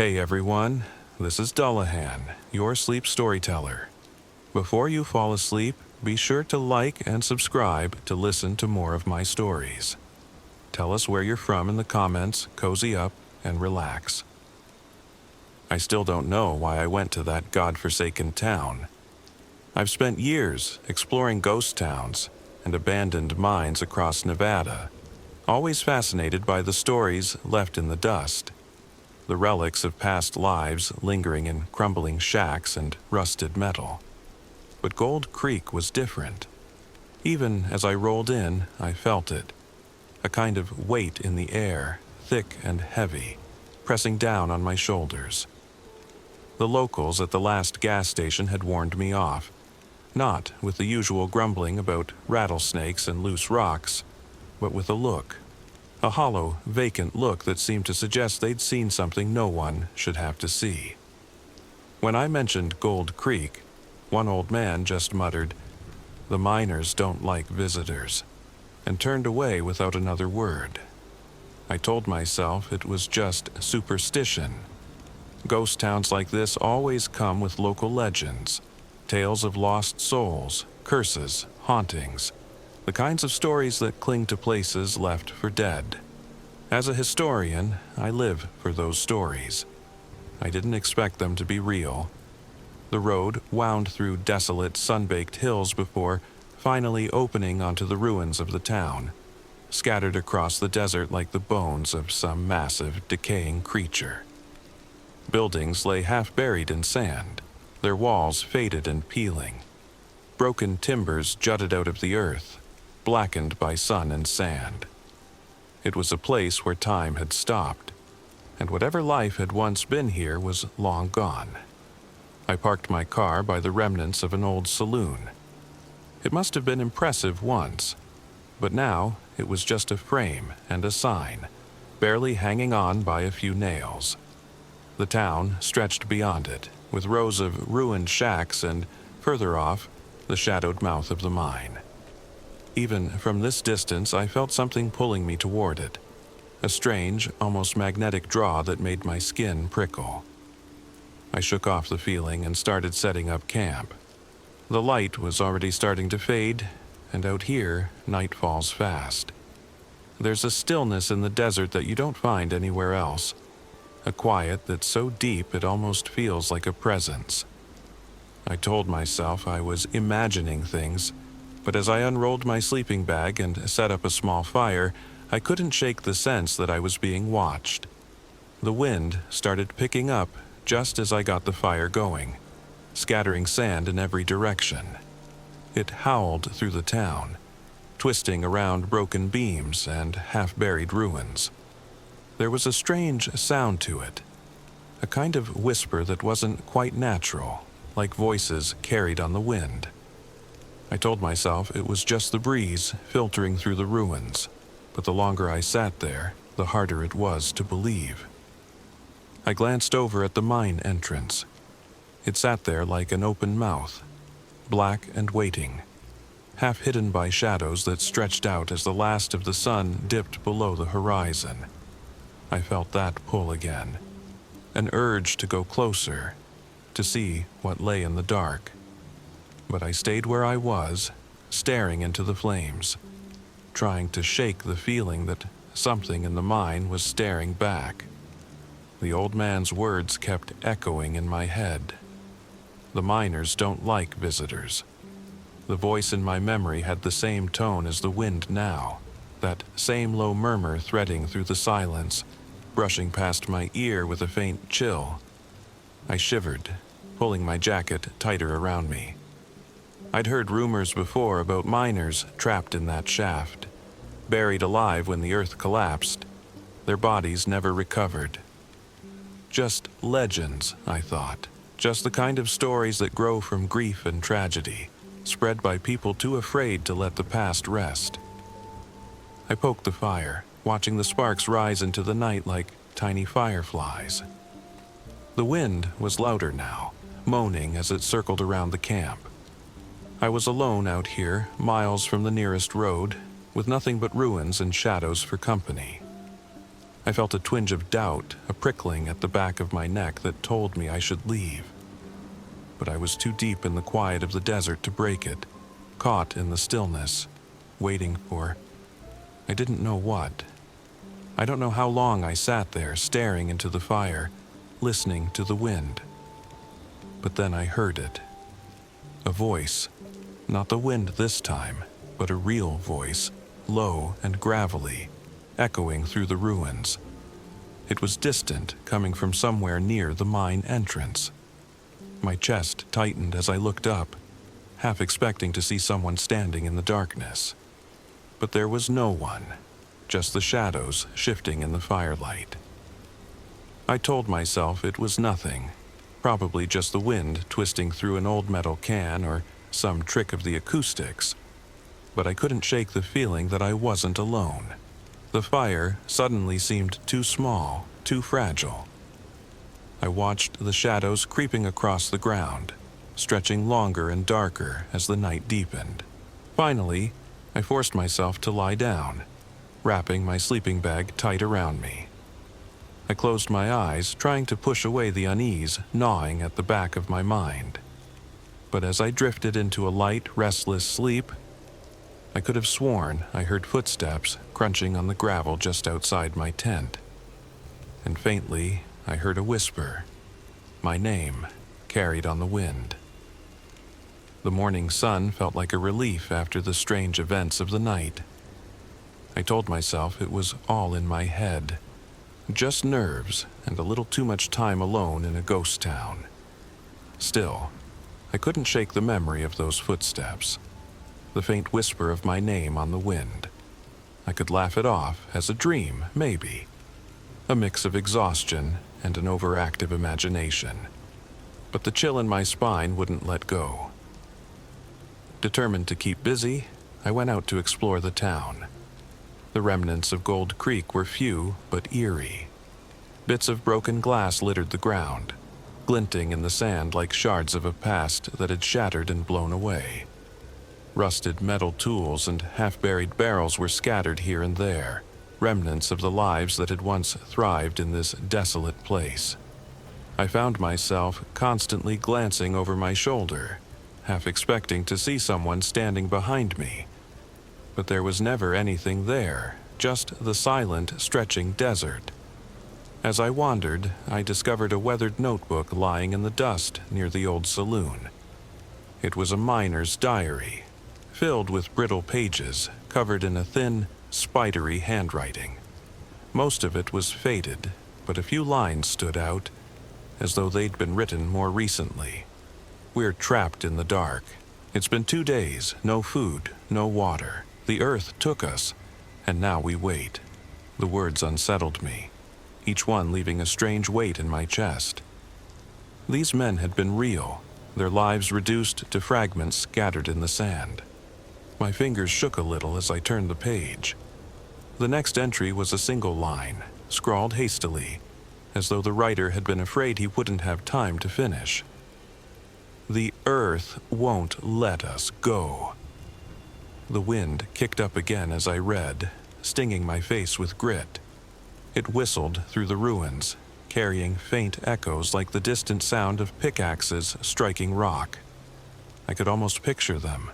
Hey everyone, this is Dullahan, your sleep storyteller. Before you fall asleep, be sure to like and subscribe to listen to more of my stories. Tell us where you're from in the comments, cozy up, and relax. I still don't know why I went to that godforsaken town. I've spent years exploring ghost towns and abandoned mines across Nevada, always fascinated by the stories left in the dust. The relics of past lives lingering in crumbling shacks and rusted metal. But Gold Creek was different. Even as I rolled in, I felt it. A kind of weight in the air, thick and heavy, pressing down on my shoulders. The locals at the last gas station had warned me off, not with the usual grumbling about rattlesnakes and loose rocks, but with a look. A hollow, vacant look that seemed to suggest they'd seen something no one should have to see. When I mentioned Gold Creek, one old man just muttered, "The miners don't like visitors," and turned away without another word. I told myself it was just superstition. Ghost towns like this always come with local legends, tales of lost souls, curses, hauntings, the kinds of stories that cling to places left for dead. As a historian, I live for those stories. I didn't expect them to be real. The road wound through desolate, sun-baked hills before finally opening onto the ruins of the town, scattered across the desert like the bones of some massive, decaying creature. Buildings lay half buried in sand, their walls faded and peeling. Broken timbers jutted out of the earth, blackened by sun and sand. It was a place where time had stopped, and whatever life had once been here was long gone. I parked my car by the remnants of an old saloon. It must have been impressive once, but now it was just a frame and a sign, barely hanging on by a few nails. The town stretched beyond it, with rows of ruined shacks and, further off, the shadowed mouth of the mine. Even from this distance, I felt something pulling me toward it, a strange, almost magnetic draw that made my skin prickle. I shook off the feeling and started setting up camp. The light was already starting to fade, and out here, night falls fast. There's a stillness in the desert that you don't find anywhere else, a quiet that's so deep it almost feels like a presence. I told myself I was imagining things, but as I unrolled my sleeping bag and set up a small fire, I couldn't shake the sense that I was being watched. The wind started picking up just as I got the fire going, scattering sand in every direction. It howled through the town, twisting around broken beams and half-buried ruins. There was a strange sound to it, a kind of whisper that wasn't quite natural, like voices carried on the wind. I told myself it was just the breeze filtering through the ruins, but the longer I sat there, the harder it was to believe. I glanced over at the mine entrance. It sat there like an open mouth, black and waiting, half hidden by shadows that stretched out as the last of the sun dipped below the horizon. I felt that pull again, an urge to go closer, to see what lay in the dark. But I stayed where I was, staring into the flames, trying to shake the feeling that something in the mine was staring back. The old man's words kept echoing in my head. The miners don't like visitors. The voice in my memory had the same tone as the wind now, that same low murmur threading through the silence, brushing past my ear with a faint chill. I shivered, pulling my jacket tighter around me. I'd heard rumors before about miners trapped in that shaft, buried alive when the earth collapsed. Their bodies never recovered. Just legends, I thought. Just the kind of stories that grow from grief and tragedy, spread by people too afraid to let the past rest. I poked the fire, watching the sparks rise into the night like tiny fireflies. The wind was louder now, moaning as it circled around the camp. I was alone out here, miles from the nearest road, with nothing but ruins and shadows for company. I felt a twinge of doubt, a prickling at the back of my neck that told me I should leave. But I was too deep in the quiet of the desert to break it, caught in the stillness, waiting for... I didn't know what. I don't know how long I sat there, staring into the fire, listening to the wind. But then I heard it. A voice. Not the wind this time, but a real voice, low and gravelly, echoing through the ruins. It was distant, coming from somewhere near the mine entrance. My chest tightened as I looked up, half expecting to see someone standing in the darkness. But there was no one, just the shadows shifting in the firelight. I told myself it was nothing, probably just the wind twisting through an old metal can or some trick of the acoustics. But I couldn't shake the feeling that I wasn't alone. The fire suddenly seemed too small, too fragile. I watched the shadows creeping across the ground, stretching longer and darker as the night deepened. Finally, I forced myself to lie down, wrapping my sleeping bag tight around me. I closed my eyes, trying to push away the unease gnawing at the back of my mind. But as I drifted into a light, restless sleep, I could have sworn I heard footsteps crunching on the gravel just outside my tent. And faintly, I heard a whisper, my name, carried on the wind. The morning sun felt like a relief after the strange events of the night. I told myself it was all in my head, just nerves and a little too much time alone in a ghost town. Still, I couldn't shake the memory of those footsteps, the faint whisper of my name on the wind. I could laugh it off as a dream, maybe, a mix of exhaustion and an overactive imagination. But the chill in my spine wouldn't let go. Determined to keep busy, I went out to explore the town. The remnants of Gold Creek were few but eerie. Bits of broken glass littered the ground, glinting in the sand like shards of a past that had shattered and blown away. Rusted metal tools and half-buried barrels were scattered here and there, remnants of the lives that had once thrived in this desolate place. I found myself constantly glancing over my shoulder, half expecting to see someone standing behind me. But there was never anything there, just the silent, stretching desert. As I wandered, I discovered a weathered notebook lying in the dust near the old saloon. It was a miner's diary, filled with brittle pages, covered in a thin, spidery handwriting. Most of it was faded, but a few lines stood out, as though they'd been written more recently. We're trapped in the dark. It's been 2 days, no food, no water. The earth took us, and now we wait. The words unsettled me, each one leaving a strange weight in my chest. These men had been real, their lives reduced to fragments scattered in the sand. My fingers shook a little as I turned the page. The next entry was a single line, scrawled hastily, as though the writer had been afraid he wouldn't have time to finish. The earth won't let us go. The wind kicked up again as I read, stinging my face with grit. It whistled through the ruins, carrying faint echoes like the distant sound of pickaxes striking rock. I could almost picture them.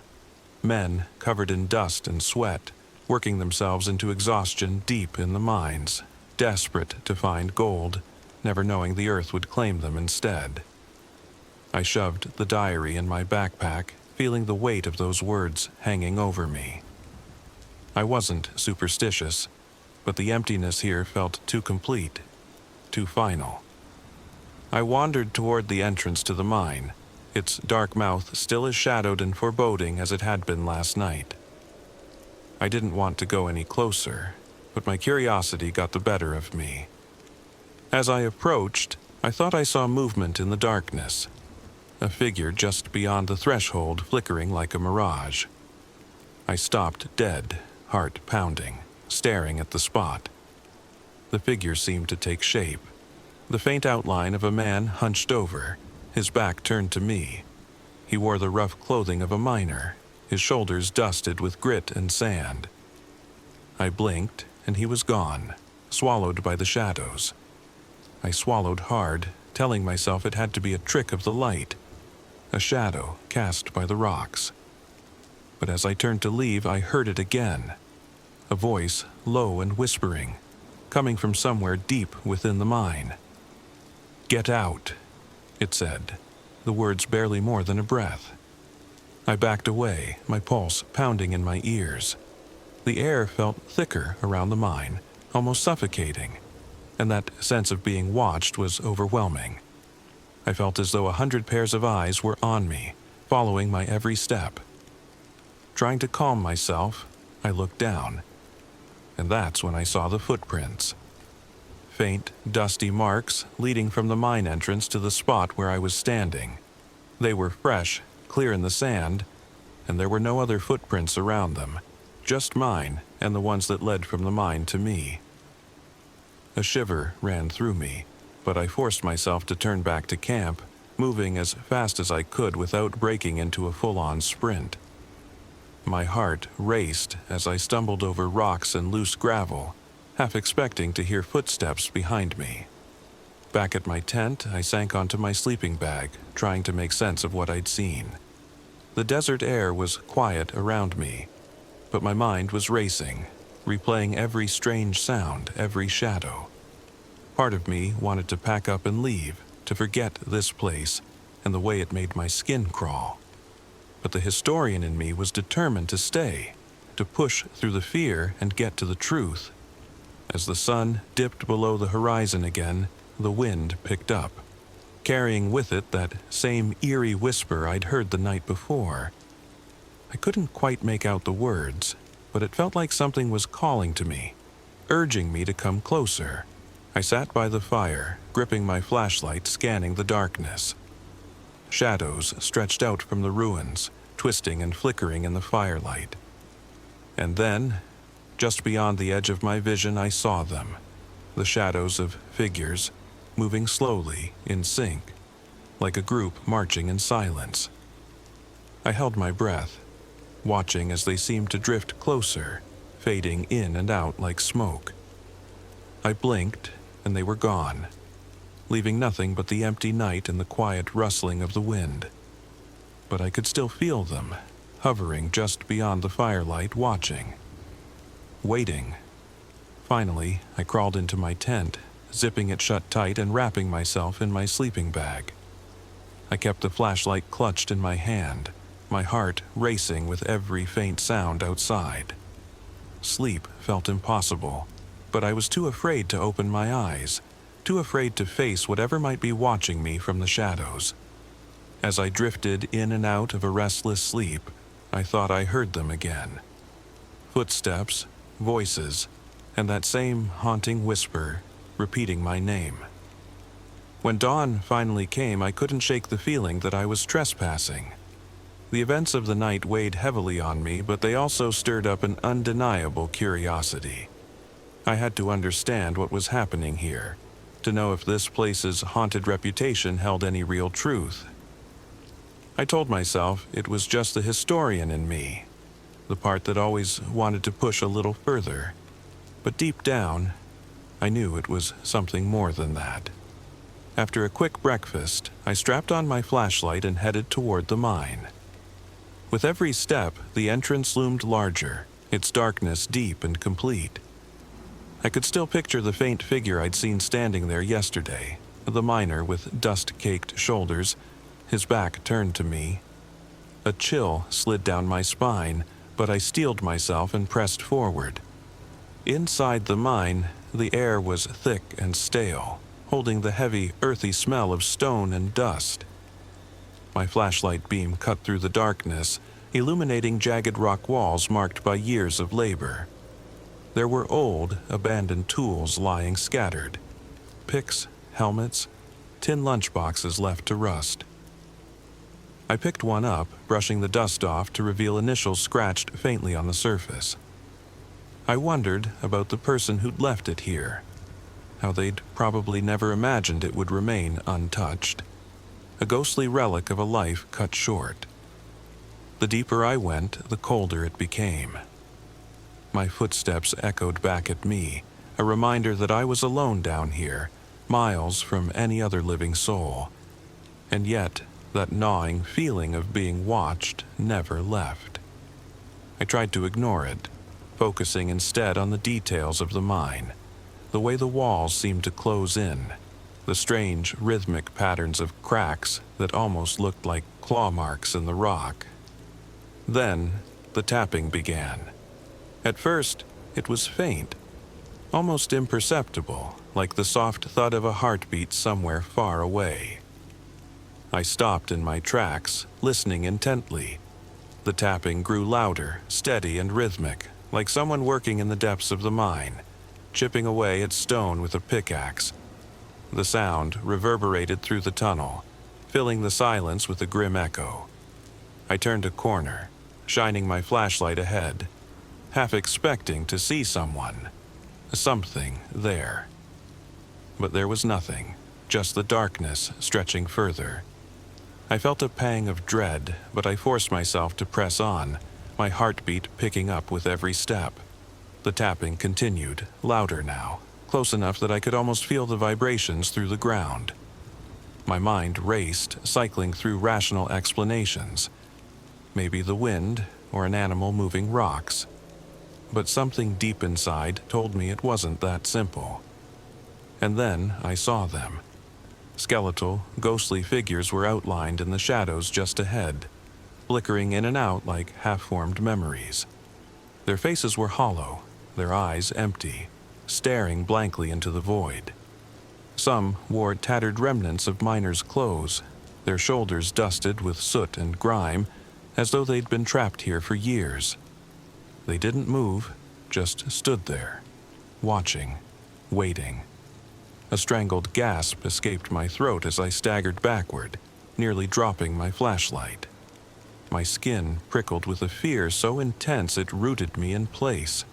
Men covered in dust and sweat, working themselves into exhaustion deep in the mines, desperate to find gold, never knowing the earth would claim them instead. I shoved the diary in my backpack, feeling the weight of those words hanging over me. I wasn't superstitious, but the emptiness here felt too complete, too final. I wandered toward the entrance to the mine, its dark mouth still as shadowed and foreboding as it had been last night. I didn't want to go any closer, but my curiosity got the better of me. As I approached, I thought I saw movement in the darkness, a figure just beyond the threshold flickering like a mirage. I stopped dead, heart pounding, staring at the spot. The figure seemed to take shape, the faint outline of a man hunched over, his back turned to me. He wore the rough clothing of a miner, his shoulders dusted with grit and sand. I blinked, and he was gone, swallowed by the shadows. I swallowed hard, telling myself it had to be a trick of the light, a shadow cast by the rocks. But as I turned to leave, I heard it again, a voice low and whispering, coming from somewhere deep within the mine. "Get out," it said, the words barely more than a breath. I backed away, my pulse pounding in my ears. The air felt thicker around the mine, almost suffocating, and that sense of being watched was overwhelming. I felt as though 100 pairs of eyes were on me, following my every step. Trying to calm myself, I looked down, and that's when I saw the footprints. Faint, dusty marks leading from the mine entrance to the spot where I was standing. They were fresh, clear in the sand, and there were no other footprints around them, just mine and the ones that led from the mine to me. A shiver ran through me, but I forced myself to turn back to camp, moving as fast as I could without breaking into a full-on sprint. My heart raced as I stumbled over rocks and loose gravel, half expecting to hear footsteps behind me. Back at my tent, I sank onto my sleeping bag, trying to make sense of what I'd seen. The desert air was quiet around me, but my mind was racing, replaying every strange sound, every shadow. Part of me wanted to pack up and leave, to forget this place and the way it made my skin crawl. But the historian in me was determined to stay, to push through the fear and get to the truth. As the sun dipped below the horizon again, the wind picked up, carrying with it that same eerie whisper I'd heard the night before. I couldn't quite make out the words, but it felt like something was calling to me, urging me to come closer. I sat by the fire, gripping my flashlight, scanning the darkness. Shadows stretched out from the ruins, twisting and flickering in the firelight. And then, just beyond the edge of my vision, I saw them, the shadows of figures, moving slowly, in sync, like a group marching in silence. I held my breath, watching as they seemed to drift closer, fading in and out like smoke. I blinked, and they were gone, leaving nothing but the empty night and the quiet rustling of the wind. But I could still feel them, hovering just beyond the firelight, watching, waiting. Finally, I crawled into my tent, zipping it shut tight and wrapping myself in my sleeping bag. I kept the flashlight clutched in my hand, my heart racing with every faint sound outside. Sleep felt impossible, but I was too afraid to open my eyes, too afraid to face whatever might be watching me from the shadows. As I drifted in and out of a restless sleep, I thought I heard them again. Footsteps, voices, and that same haunting whisper, repeating my name. When dawn finally came, I couldn't shake the feeling that I was trespassing. The events of the night weighed heavily on me, but they also stirred up an undeniable curiosity. I had to understand what was happening here, to know if this place's haunted reputation held any real truth. I told myself it was just the historian in me, the part that always wanted to push a little further. But deep down, I knew it was something more than that. After a quick breakfast, I strapped on my flashlight and headed toward the mine. With every step, the entrance loomed larger, its darkness deep and complete. I could still picture the faint figure I'd seen standing there yesterday, the miner with dust-caked shoulders, his back turned to me. A chill slid down my spine, but I steeled myself and pressed forward. Inside the mine, the air was thick and stale, holding the heavy, earthy smell of stone and dust. My flashlight beam cut through the darkness, illuminating jagged rock walls marked by years of labor. There were old, abandoned tools lying scattered. Picks, helmets, tin lunchboxes left to rust. I picked one up, brushing the dust off to reveal initials scratched faintly on the surface. I wondered about the person who'd left it here, how they'd probably never imagined it would remain untouched, a ghostly relic of a life cut short. The deeper I went, the colder it became. My footsteps echoed back at me, a reminder that I was alone down here, miles from any other living soul. And yet, that gnawing feeling of being watched never left. I tried to ignore it, focusing instead on the details of the mine, the way the walls seemed to close in, the strange rhythmic patterns of cracks that almost looked like claw marks in the rock. Then, the tapping began. At first, it was faint, almost imperceptible, like the soft thud of a heartbeat somewhere far away. I stopped in my tracks, listening intently. The tapping grew louder, steady and rhythmic, like someone working in the depths of the mine, chipping away at stone with a pickaxe. The sound reverberated through the tunnel, filling the silence with a grim echo. I turned a corner, shining my flashlight ahead, half expecting to see something there. But there was nothing, just the darkness stretching further. I felt a pang of dread, but I forced myself to press on, my heartbeat picking up with every step. The tapping continued, louder now, close enough that I could almost feel the vibrations through the ground. My mind raced, cycling through rational explanations. Maybe the wind, or an animal moving rocks. But something deep inside told me it wasn't that simple. And then I saw them. Skeletal, ghostly figures were outlined in the shadows just ahead, flickering in and out like half-formed memories. Their faces were hollow, their eyes empty, staring blankly into the void. Some wore tattered remnants of miners' clothes, their shoulders dusted with soot and grime, as though they'd been trapped here for years. They didn't move, just stood there, watching, waiting. A strangled gasp escaped my throat as I staggered backward, nearly dropping my flashlight. My skin prickled with a fear so intense it rooted me in place.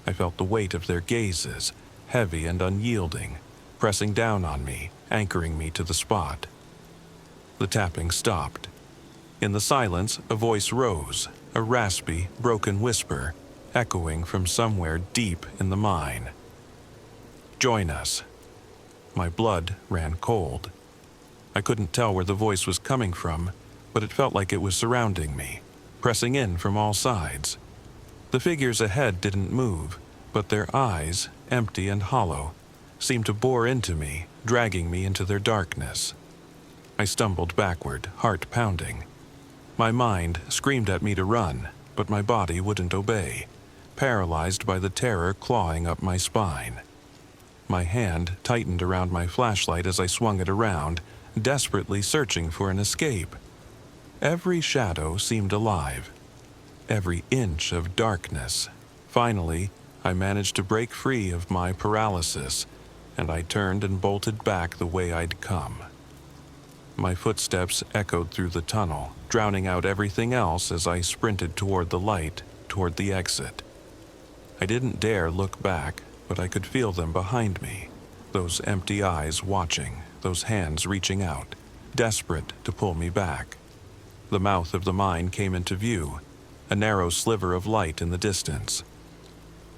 I felt the weight of their gazes, heavy and unyielding, pressing down on me, anchoring me to the spot. The tapping stopped. In the silence, a voice rose, a raspy, broken whisper, echoing from somewhere deep in the mine. "Join us." My blood ran cold. I couldn't tell where the voice was coming from, but it felt like it was surrounding me, pressing in from all sides. The figures ahead didn't move, but their eyes, empty and hollow, seemed to bore into me, dragging me into their darkness. I stumbled backward, heart pounding. My mind screamed at me to run, but my body wouldn't obey, paralyzed by the terror clawing up my spine. My hand tightened around my flashlight as I swung it around, desperately searching for an escape. Every shadow seemed alive, every inch of darkness. Finally, I managed to break free of my paralysis, and I turned and bolted back the way I'd come. My footsteps echoed through the tunnel, drowning out everything else as I sprinted toward the light, toward the exit. I didn't dare look back, but I could feel them behind me, those empty eyes watching, those hands reaching out, desperate to pull me back. The mouth of the mine came into view, a narrow sliver of light in the distance.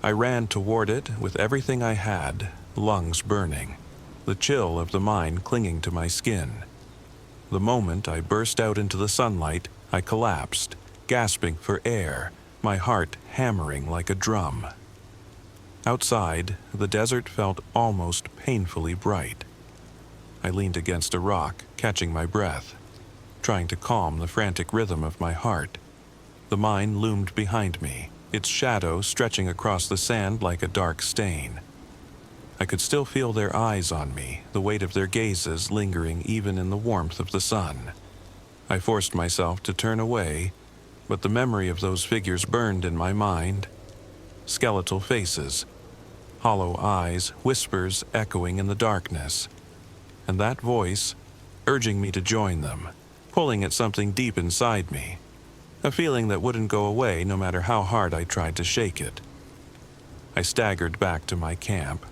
I ran toward it with everything I had, lungs burning, the chill of the mine clinging to my skin. The moment I burst out into the sunlight, I collapsed, gasping for air, my heart hammering like a drum. Outside, the desert felt almost painfully bright. I leaned against a rock, catching my breath, trying to calm the frantic rhythm of my heart. The mine loomed behind me, its shadow stretching across the sand like a dark stain. I could still feel their eyes on me, the weight of their gazes lingering even in the warmth of the sun. I forced myself to turn away, but the memory of those figures burned in my mind. Skeletal faces, hollow eyes, whispers echoing in the darkness. And that voice, urging me to join them, pulling at something deep inside me, a feeling that wouldn't go away no matter how hard I tried to shake it. I staggered back to my camp,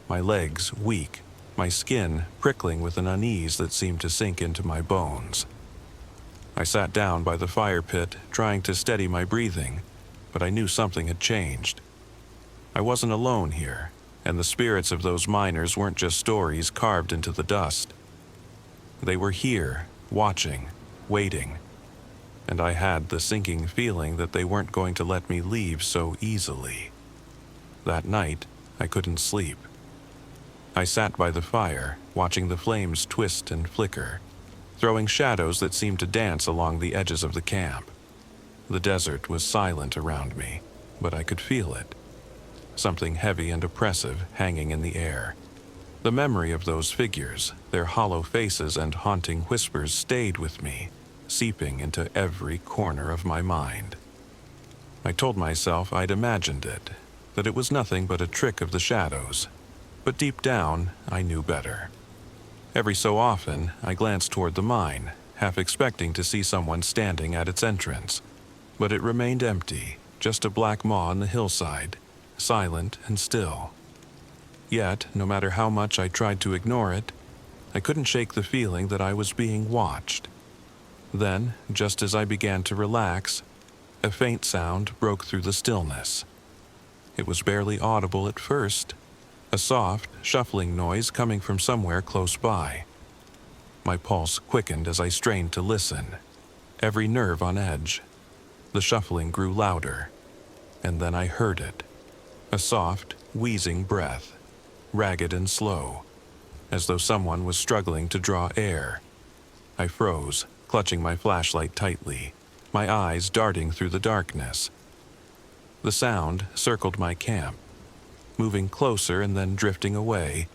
my legs weak, my skin prickling with an unease that seemed to sink into my bones. I sat down by the fire pit, trying to steady my breathing, but I knew something had changed. I wasn't alone here, and the spirits of those miners weren't just stories carved into the dust. They were here, watching, waiting, and I had the sinking feeling that they weren't going to let me leave so easily. That night, I couldn't sleep. I sat by the fire, watching the flames twist and flicker, throwing shadows that seemed to dance along the edges of the camp. The desert was silent around me, but I could feel it. Something heavy and oppressive hanging in the air. The memory of those figures, their hollow faces and haunting whispers stayed with me, seeping into every corner of my mind. I told myself I'd imagined it, that it was nothing but a trick of the shadows, but deep down, I knew better. Every so often, I glanced toward the mine, half expecting to see someone standing at its entrance, but it remained empty, just a black maw on the hillside, silent and still. Yet, no matter how much I tried to ignore it, I couldn't shake the feeling that I was being watched. Then, just as I began to relax, a faint sound broke through the stillness. It was barely audible at first, a soft, shuffling noise coming from somewhere close by. My pulse quickened as I strained to listen, every nerve on edge. The shuffling grew louder, and then I heard it. A soft, wheezing breath, ragged and slow, as though someone was struggling to draw air. I froze, clutching my flashlight tightly, my eyes darting through the darkness. The sound circled my camp, moving closer and then drifting away,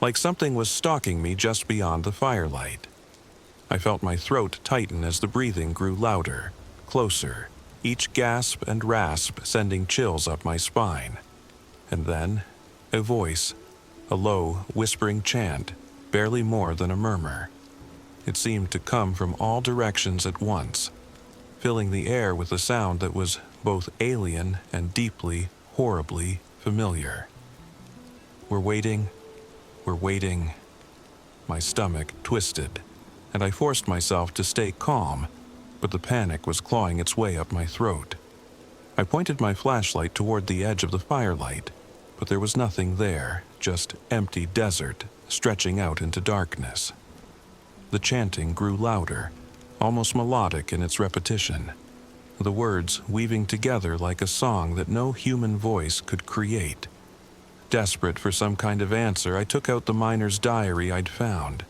like something was stalking me just beyond the firelight. I felt my throat tighten as the breathing grew louder, closer, each gasp and rasp sending chills up my spine. And then, a voice, a low, whispering chant, barely more than a murmur. It seemed to come from all directions at once, filling the air with a sound that was both alien and deeply, horribly familiar. We're waiting. My stomach twisted, and I forced myself to stay calm, but the panic was clawing its way up my throat. I pointed my flashlight toward the edge of the firelight, but there was nothing there, just empty desert stretching out into darkness. The chanting grew louder, almost melodic in its repetition, the words weaving together like a song that no human voice could create. Desperate for some kind of answer, I took out the miner's diary I'd found.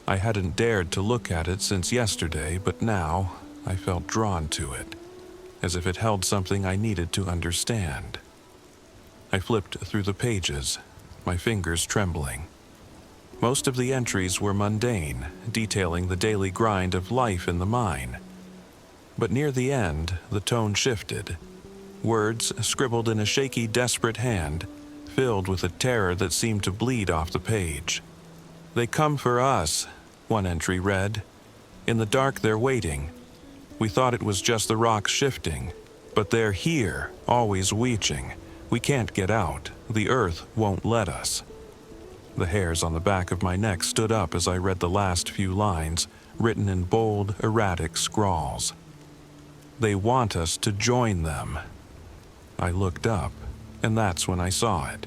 I hadn't dared to look at it since yesterday, but now I felt drawn to it, as if it held something I needed to understand. I flipped through the pages, my fingers trembling. Most of the entries were mundane, detailing the daily grind of life in the mine. But near the end, the tone shifted. Words scribbled in a shaky, desperate hand, filled with a terror that seemed to bleed off the page. "They come for us," one entry read. "In the dark they're waiting. We thought it was just the rocks shifting, but they're here, always reaching. We can't get out. The earth won't let us." The hairs on the back of my neck stood up as I read the last few lines, written in bold, erratic scrawls. "They want us to join them." I looked up, and that's when I saw it.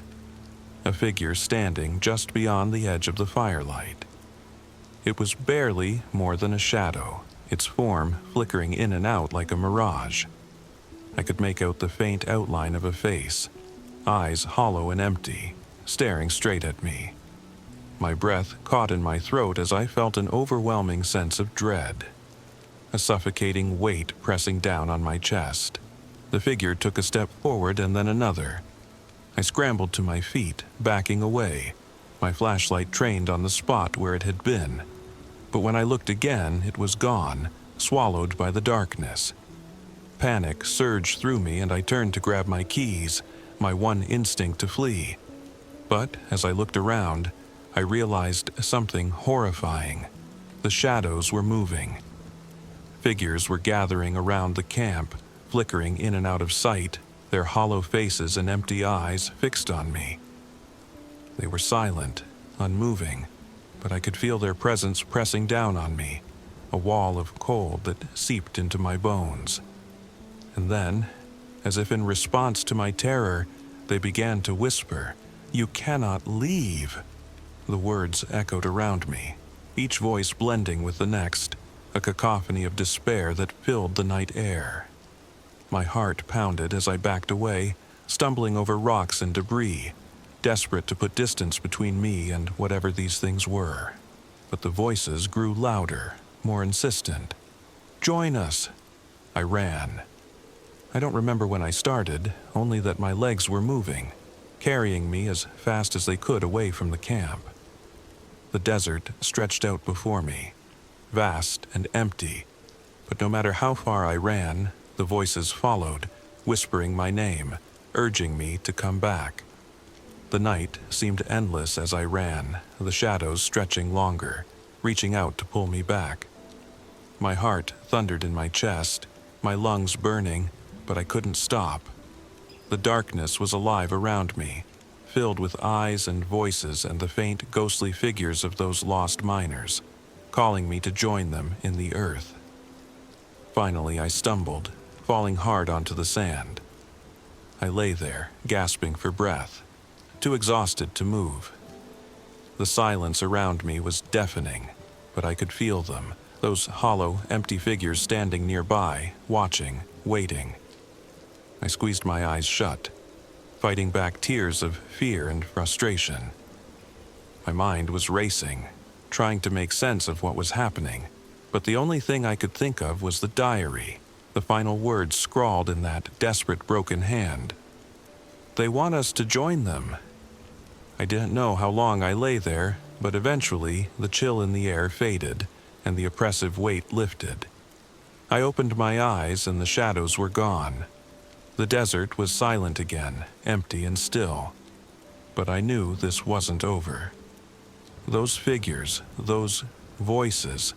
A figure standing just beyond the edge of the firelight. It was barely more than a shadow, its form flickering in and out like a mirage. I could make out the faint outline of a face, eyes hollow and empty, staring straight at me. My breath caught in my throat as I felt an overwhelming sense of dread, a suffocating weight pressing down on my chest. The figure took a step forward and then another. I scrambled to my feet, backing away, my flashlight trained on the spot where it had been. But when I looked again, it was gone, swallowed by the darkness. Panic surged through me and I turned to grab my keys, my one instinct to flee. But as I looked around, I realized something horrifying. The shadows were moving. Figures were gathering around the camp, flickering in and out of sight, their hollow faces and empty eyes fixed on me. They were silent, unmoving, but I could feel their presence pressing down on me, a wall of cold that seeped into my bones. And then, as if in response to my terror, they began to whisper, You cannot leave. The words echoed around me, each voice blending with the next, a cacophony of despair that filled the night air. My heart pounded as I backed away, stumbling over rocks and debris, desperate to put distance between me and whatever these things were. But the voices grew louder, more insistent. "Join us!" I ran. I don't remember when I started, only that my legs were moving, carrying me as fast as they could away from the camp. The desert stretched out before me, vast and empty, but no matter how far I ran, the voices followed, whispering my name, urging me to come back. The night seemed endless as I ran, the shadows stretching longer, reaching out to pull me back. My heart thundered in my chest, my lungs burning, but I couldn't stop. The darkness was alive around me, filled with eyes and voices and the faint, ghostly figures of those lost miners, calling me to join them in the earth. Finally, I stumbled, falling hard onto the sand. I lay there, gasping for breath, too exhausted to move. The silence around me was deafening, but I could feel them, those hollow, empty figures standing nearby, watching, waiting. I squeezed my eyes shut, fighting back tears of fear and frustration. My mind was racing, trying to make sense of what was happening, but the only thing I could think of was the diary, the final words scrawled in that desperate broken hand. "They want us to join them." I didn't know how long I lay there, but eventually the chill in the air faded and the oppressive weight lifted. I opened my eyes and the shadows were gone. The desert was silent again, empty and still. But I knew this wasn't over. Those figures, those voices,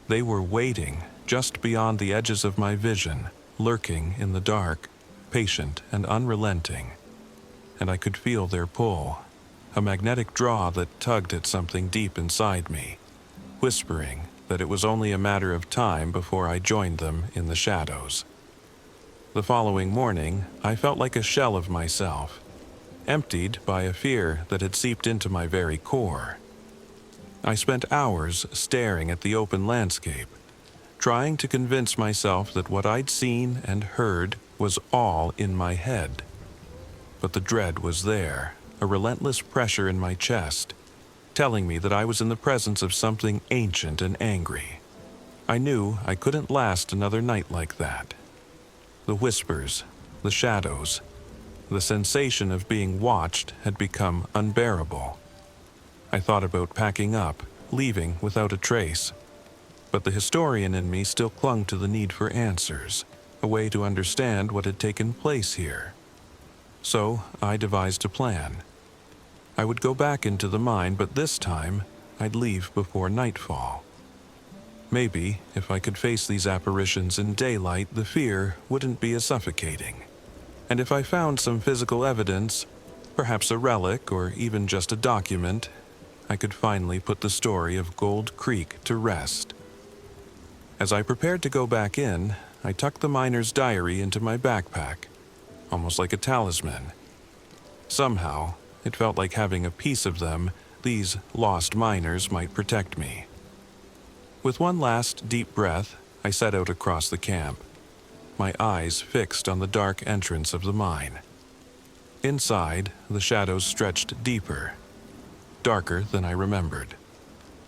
they were waiting just beyond the edges of my vision, lurking in the dark, patient and unrelenting. And I could feel their pull, a magnetic draw that tugged at something deep inside me, whispering that it was only a matter of time before I joined them in the shadows. The following morning, I felt like a shell of myself, emptied by a fear that had seeped into my very core. I spent hours staring at the open landscape, trying to convince myself that what I'd seen and heard was all in my head. But the dread was there, a relentless pressure in my chest, telling me that I was in the presence of something ancient and angry. I knew I couldn't last another night like that. The whispers, the shadows, the sensation of being watched had become unbearable. I thought about packing up, leaving without a trace. But the historian in me still clung to the need for answers, a way to understand what had taken place here. So I devised a plan. I would go back into the mine, but this time I'd leave before nightfall. Maybe, if I could face these apparitions in daylight, the fear wouldn't be as suffocating. And if I found some physical evidence, perhaps a relic or even just a document, I could finally put the story of Gold Creek to rest. As I prepared to go back in, I tucked the miner's diary into my backpack, almost like a talisman. Somehow, it felt like having a piece of them, these lost miners, might protect me. With one last deep breath, I set out across the camp, my eyes fixed on the dark entrance of the mine. Inside, the shadows stretched deeper, darker than I remembered.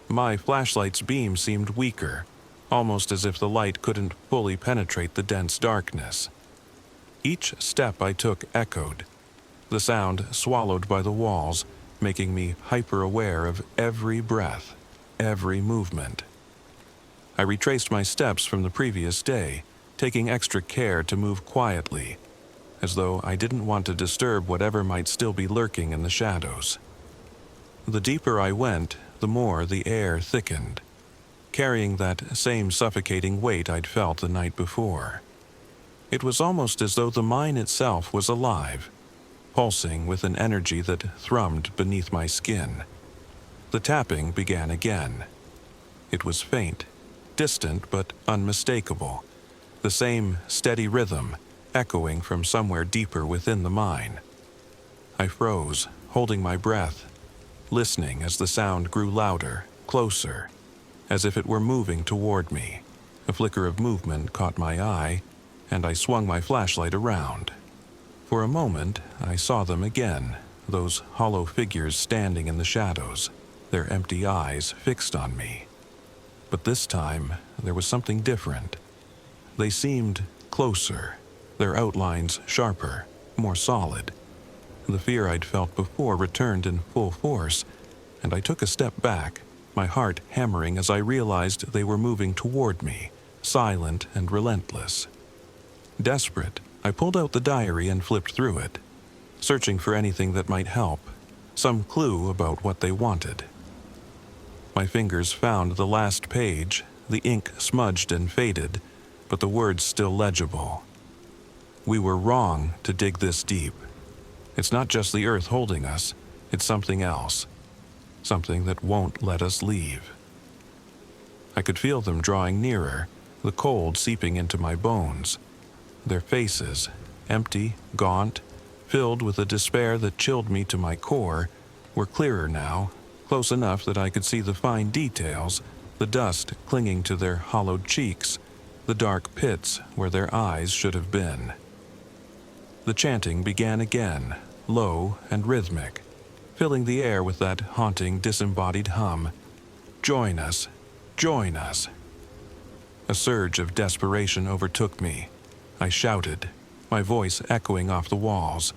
My flashlight's beam seemed weaker, almost as if the light couldn't fully penetrate the dense darkness. Each step I took echoed, the sound swallowed by the walls, making me hyper-aware of every breath, every movement. I retraced my steps from the previous day, taking extra care to move quietly, as though I didn't want to disturb whatever might still be lurking in the shadows. The deeper I went, the more the air thickened, carrying that same suffocating weight I'd felt the night before. It was almost as though the mine itself was alive, pulsing with an energy that thrummed beneath my skin. The tapping began again. It was faint, distant but unmistakable, the same steady rhythm echoing from somewhere deeper within the mine. I froze, holding my breath, listening as the sound grew louder, closer, as if it were moving toward me. A flicker of movement caught my eye, and I swung my flashlight around. For a moment, I saw them again, those hollow figures standing in the shadows, their empty eyes fixed on me. But this time, there was something different. They seemed closer, their outlines sharper, more solid. The fear I'd felt before returned in full force, and I took a step back, my heart hammering as I realized they were moving toward me, silent and relentless. Desperate, I pulled out the diary and flipped through it, searching for anything that might help, some clue about what they wanted. My fingers found the last page, the ink smudged and faded, but the words still legible. We were wrong to dig this deep. It's not just the earth holding us, it's something else. Something that won't let us leave. I could feel them drawing nearer, the cold seeping into my bones. Their faces, empty, gaunt, filled with a despair that chilled me to my core, were clearer now, close enough that I could see the fine details, the dust clinging to their hollowed cheeks, the dark pits where their eyes should have been. The chanting began again, low and rhythmic, filling the air with that haunting, disembodied hum. Join us, join us. A surge of desperation overtook me. I shouted, my voice echoing off the walls.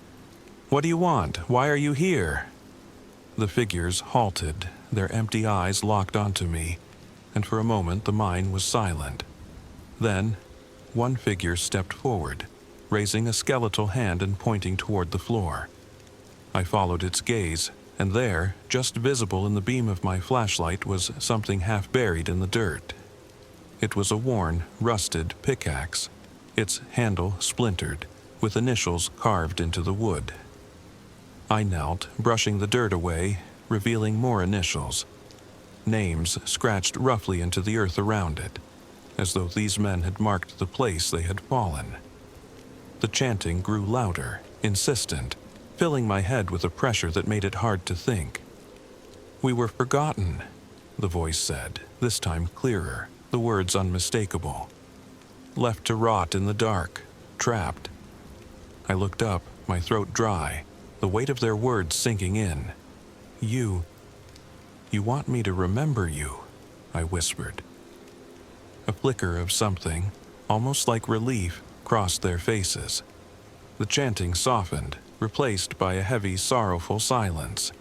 What do you want? Why are you here? The figures halted, their empty eyes locked onto me, and for a moment the mine was silent. Then, one figure stepped forward, raising a skeletal hand and pointing toward the floor. I followed its gaze, and there, just visible in the beam of my flashlight, was something half buried in the dirt. It was a worn, rusted pickaxe, its handle splintered, with initials carved into the wood. I knelt, brushing the dirt away, revealing more initials. Names scratched roughly into the earth around it, as though these men had marked the place they had fallen. The chanting grew louder, insistent, filling my head with a pressure that made it hard to think. We were forgotten, the voice said, this time clearer, the words unmistakable. Left to rot in the dark, trapped. I looked up, my throat dry, the weight of their words sinking in. You want me to remember you, I whispered. A flicker of something, almost like relief, crossed their faces. The chanting softened, replaced by a heavy, sorrowful silence.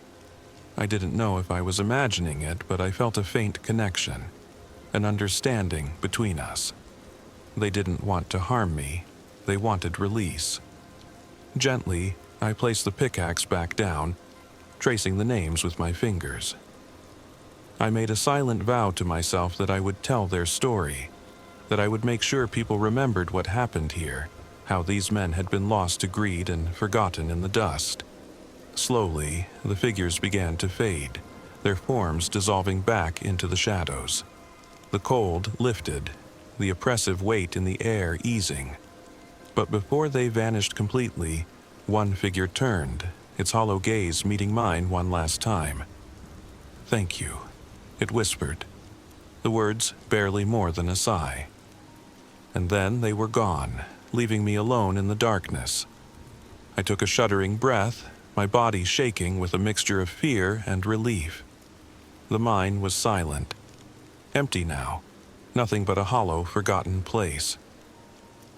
I didn't know if I was imagining it, but I felt a faint connection, an understanding between us. They didn't want to harm me, they wanted release. Gently, I placed the pickaxe back down, tracing the names with my fingers. I made a silent vow to myself that I would tell their story, that I would make sure people remembered what happened here, how these men had been lost to greed and forgotten in the dust. Slowly, the figures began to fade, their forms dissolving back into the shadows. The cold lifted, the oppressive weight in the air easing. But before they vanished completely, one figure turned, its hollow gaze meeting mine one last time. Thank you, it whispered, the words barely more than a sigh. And then they were gone, leaving me alone in the darkness. I took a shuddering breath, my body shaking with a mixture of fear and relief. The mine was silent, empty now, nothing but a hollow, forgotten place.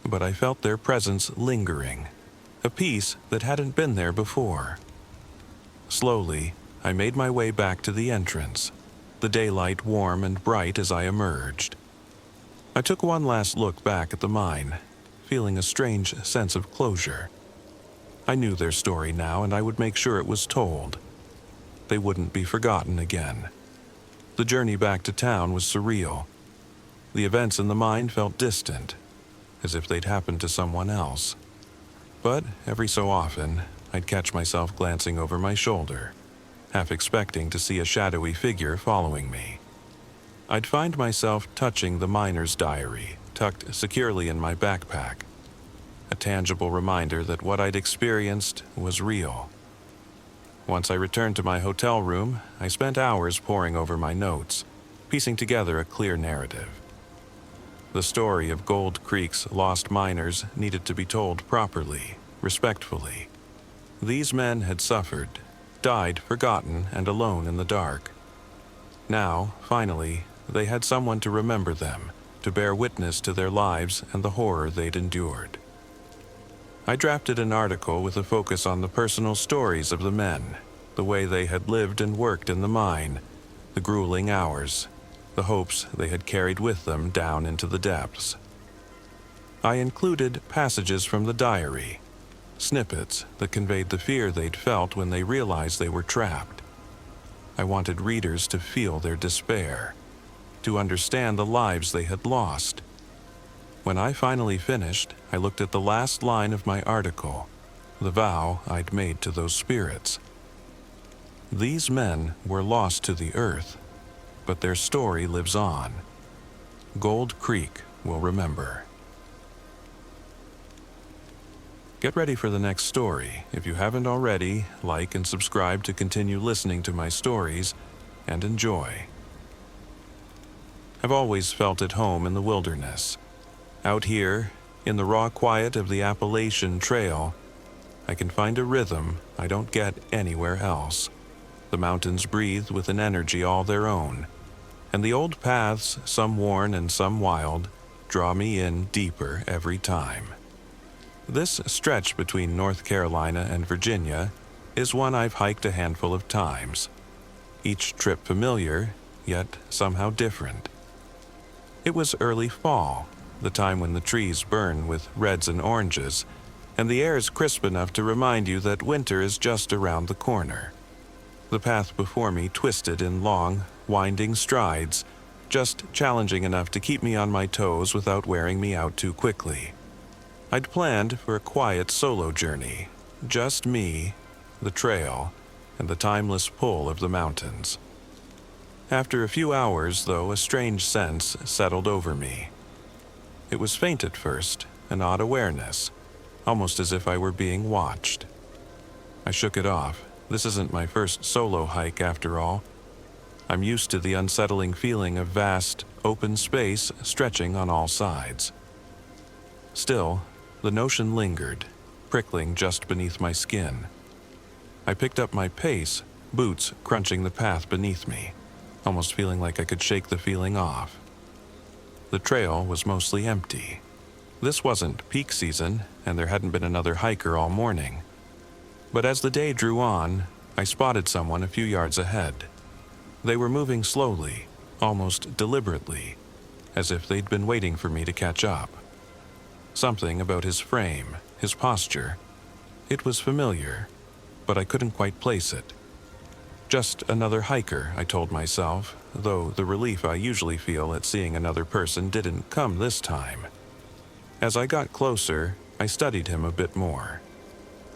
But I felt their presence lingering, a peace that hadn't been there before. Slowly, I made my way back to the entrance, the daylight warm and bright as I emerged. I took one last look back at the mine, feeling a strange sense of closure. I knew their story now, and I would make sure it was told. They wouldn't be forgotten again. The journey back to town was surreal. The events in the mine felt distant, as if they'd happened to someone else. But every so often, I'd catch myself glancing over my shoulder, half expecting to see a shadowy figure following me. I'd find myself touching the miner's diary, tucked securely in my backpack, a tangible reminder that what I'd experienced was real. Once I returned to my hotel room, I spent hours poring over my notes, piecing together a clear narrative. The story of Gold Creek's lost miners needed to be told properly, respectfully. These men had suffered, died forgotten and alone in the dark. Now, finally, they had someone to remember them, to bear witness to their lives and the horror they'd endured. I drafted an article with a focus on the personal stories of the men, the way they had lived and worked in the mine, the grueling hours, the hopes they had carried with them down into the depths. I included passages from the diary, snippets that conveyed the fear they'd felt when they realized they were trapped. I wanted readers to feel their despair, to understand the lives they had lost. When I finally finished, I looked at the last line of my article, the vow I'd made to those spirits. These men were lost to the earth, but their story lives on. Gold Creek will remember. Get ready for the next story. If you haven't already, like and subscribe to continue listening to my stories, and enjoy. I've always felt at home in the wilderness. Out here, in the raw quiet of the Appalachian Trail, I can find a rhythm I don't get anywhere else. The mountains breathe with an energy all their own, and the old paths, some worn and some wild, draw me in deeper every time. This stretch between North Carolina and Virginia is one I've hiked a handful of times. Each trip familiar, yet somehow different. It was early fall, the time when the trees burn with reds and oranges, and the air is crisp enough to remind you that winter is just around the corner. The path before me twisted in long, winding strides, just challenging enough to keep me on my toes without wearing me out too quickly. I'd planned for a quiet solo journey, just me, the trail, and the timeless pull of the mountains. After a few hours, though, a strange sense settled over me. It was faint at first, an odd awareness, almost as if I were being watched. I shook it off. This isn't my first solo hike, after all. I'm used to the unsettling feeling of vast, open space stretching on all sides. Still, the notion lingered, prickling just beneath my skin. I picked up my pace, boots crunching the path beneath me, almost feeling like I could shake the feeling off. The trail was mostly empty. This wasn't peak season, and there hadn't been another hiker all morning. But as the day drew on, I spotted someone a few yards ahead. They were moving slowly, almost deliberately, as if they'd been waiting for me to catch up. Something about his frame, his posture. It was familiar, but I couldn't quite place it. Just another hiker, I told myself, though the relief I usually feel at seeing another person didn't come this time. As I got closer, I studied him a bit more.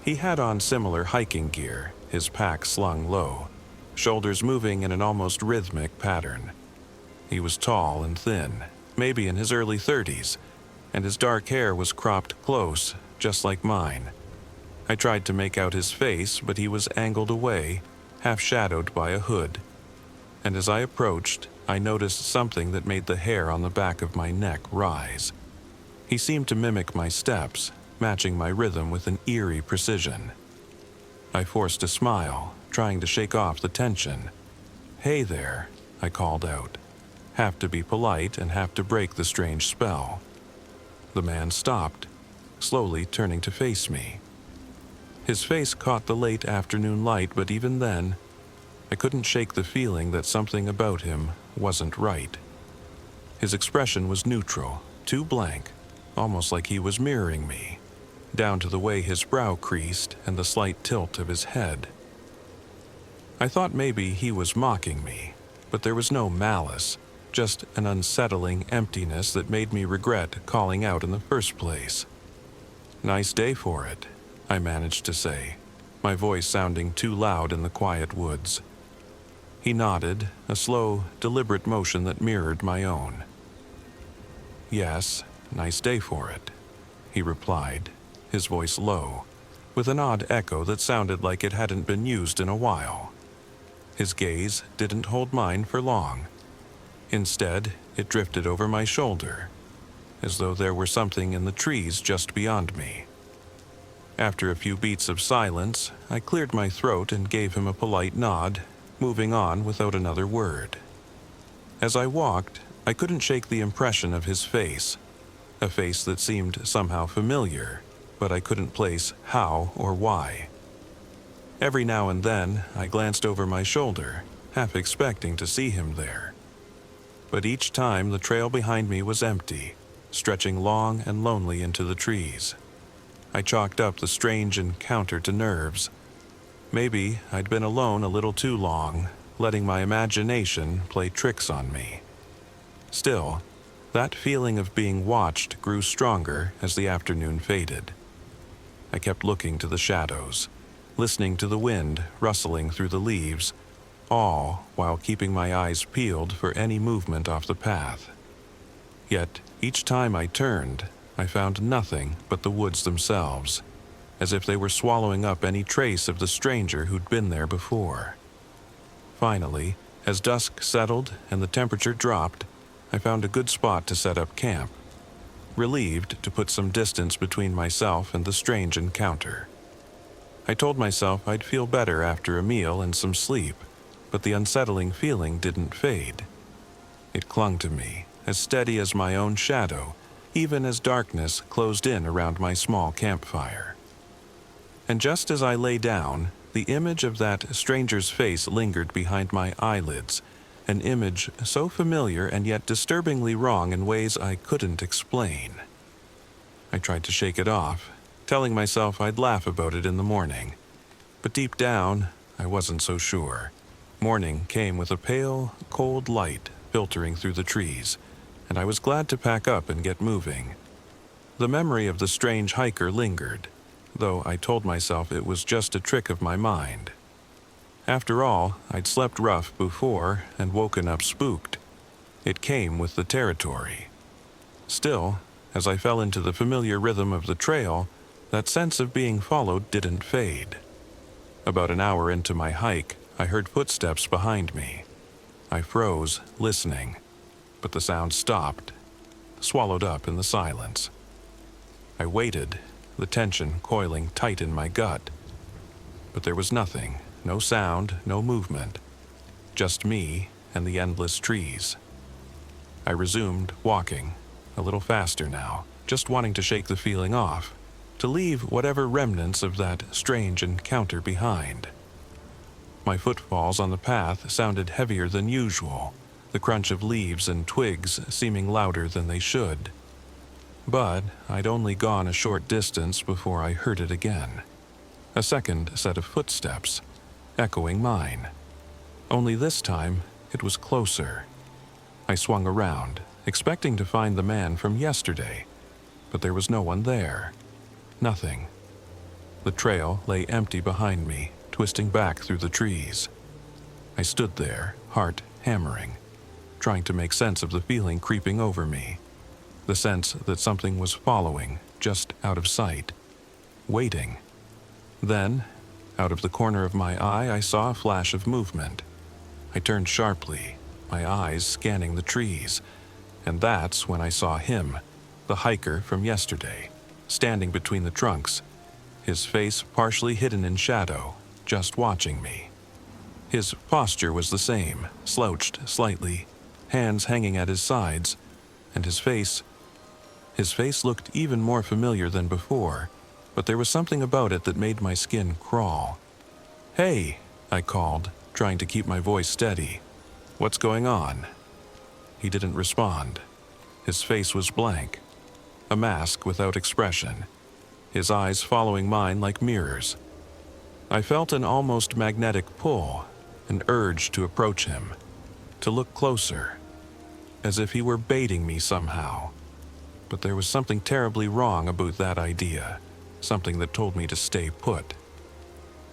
He had on similar hiking gear, his pack slung low, shoulders moving in an almost rhythmic pattern. He was tall and thin, maybe in his early 30s, and his dark hair was cropped close, just like mine. I tried to make out his face, but he was angled away, half shadowed by a hood. And as I approached, I noticed something that made the hair on the back of my neck rise. He seemed to mimic my steps, matching my rhythm with an eerie precision. I forced a smile, trying to shake off the tension. "Hey there," I called out, half to be polite and half to break the strange spell. The man stopped, slowly turning to face me. His face caught the late afternoon light, but even then, I couldn't shake the feeling that something about him wasn't right. His expression was neutral, too blank, almost like he was mirroring me, down to the way his brow creased and the slight tilt of his head. I thought maybe he was mocking me, but there was no malice, just an unsettling emptiness that made me regret calling out in the first place. "Nice day for it," I managed to say, my voice sounding too loud in the quiet woods. He nodded, a slow, deliberate motion that mirrored my own. "Yes, nice day for it," he replied, his voice low, with an odd echo that sounded like it hadn't been used in a while. His gaze didn't hold mine for long. Instead, it drifted over my shoulder, as though there were something in the trees just beyond me. After a few beats of silence, I cleared my throat and gave him a polite nod, moving on without another word. As I walked, I couldn't shake the impression of his face, a face that seemed somehow familiar, but I couldn't place how or why. Every now and then, I glanced over my shoulder, half expecting to see him there. But each time the trail behind me was empty, stretching long and lonely into the trees. I chalked up the strange encounter to nerves. Maybe I'd been alone a little too long, letting my imagination play tricks on me. Still, that feeling of being watched grew stronger as the afternoon faded. I kept looking to the shadows, listening to the wind rustling through the leaves, all while keeping my eyes peeled for any movement off the path. Yet, each time I turned, I found nothing but the woods themselves, as if they were swallowing up any trace of the stranger who'd been there before. Finally, as dusk settled and the temperature dropped, I found a good spot to set up camp, relieved to put some distance between myself and the strange encounter. I told myself I'd feel better after a meal and some sleep, but the unsettling feeling didn't fade. It clung to me, as steady as my own shadow, even as darkness closed in around my small campfire. And just as I lay down, the image of that stranger's face lingered behind my eyelids, an image so familiar and yet disturbingly wrong in ways I couldn't explain. I tried to shake it off, telling myself I'd laugh about it in the morning. But deep down, I wasn't so sure. Morning came with a pale, cold light filtering through the trees, and I was glad to pack up and get moving. The memory of the strange hiker lingered, though I told myself it was just a trick of my mind. After all, I'd slept rough before and woken up spooked. It came with the territory. Still, as I fell into the familiar rhythm of the trail, that sense of being followed didn't fade. About an hour into my hike, I heard footsteps behind me. I froze, listening, but the sound stopped, swallowed up in the silence. I waited, the tension coiling tight in my gut. But there was nothing, no sound, no movement, just me and the endless trees. I resumed walking, a little faster now, just wanting to shake the feeling off, to leave whatever remnants of that strange encounter behind. My footfalls on the path sounded heavier than usual, the crunch of leaves and twigs seeming louder than they should. But I'd only gone a short distance before I heard it again. A second set of footsteps, echoing mine. Only this time, it was closer. I swung around, expecting to find the man from yesterday, but there was no one there. Nothing. The trail lay empty behind me, twisting back through the trees. I stood there, heart hammering, trying to make sense of the feeling creeping over me. The sense that something was following, just out of sight. Waiting. Then, out of the corner of my eye, I saw a flash of movement. I turned sharply, my eyes scanning the trees, and that's when I saw him, the hiker from yesterday, standing between the trunks, his face partially hidden in shadow, just watching me. His posture was the same, slouched slightly, hands hanging at his sides, and his face looked even more familiar than before, but there was something about it that made my skin crawl. "Hey," I called, trying to keep my voice steady. "What's going on?" He didn't respond. His face was blank, a mask without expression, his eyes following mine like mirrors. I felt an almost magnetic pull, an urge to approach him, to look closer, as if he were baiting me somehow. But there was something terribly wrong about that idea, something that told me to stay put.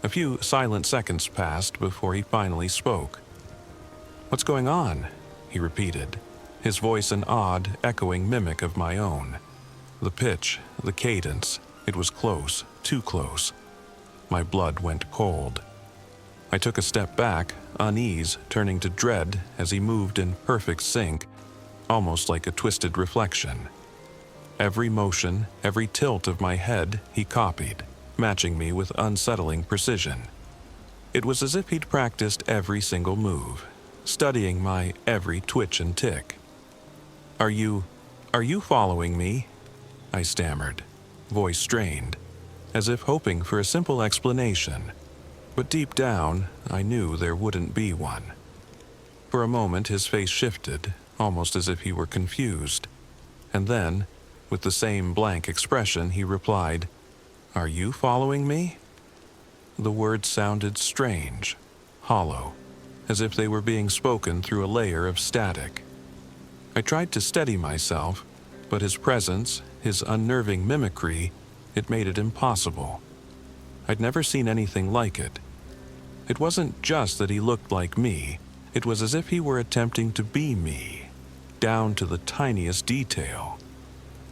A few silent seconds passed before he finally spoke. "What's going on?" he repeated, his voice an odd, echoing mimic of my own. The pitch, the cadence, it was close, too close, My blood went cold. I took a step back, unease turning to dread as he moved in perfect sync, almost like a twisted reflection. Every motion, every tilt of my head he copied, matching me with unsettling precision. It was as if he'd practiced every single move, studying my every twitch and tick. Are you following me?" I stammered, voice strained, as if hoping for a simple explanation, but deep down I knew there wouldn't be one. For a moment his face shifted, almost as if he were confused, and then, with the same blank expression, he replied, "Are you following me?" The words sounded strange, hollow, as if they were being spoken through a layer of static. I tried to steady myself, but his presence, his unnerving mimicry, it made it impossible. I'd never seen anything like it. It wasn't just that he looked like me, it was as if he were attempting to be me, down to the tiniest detail.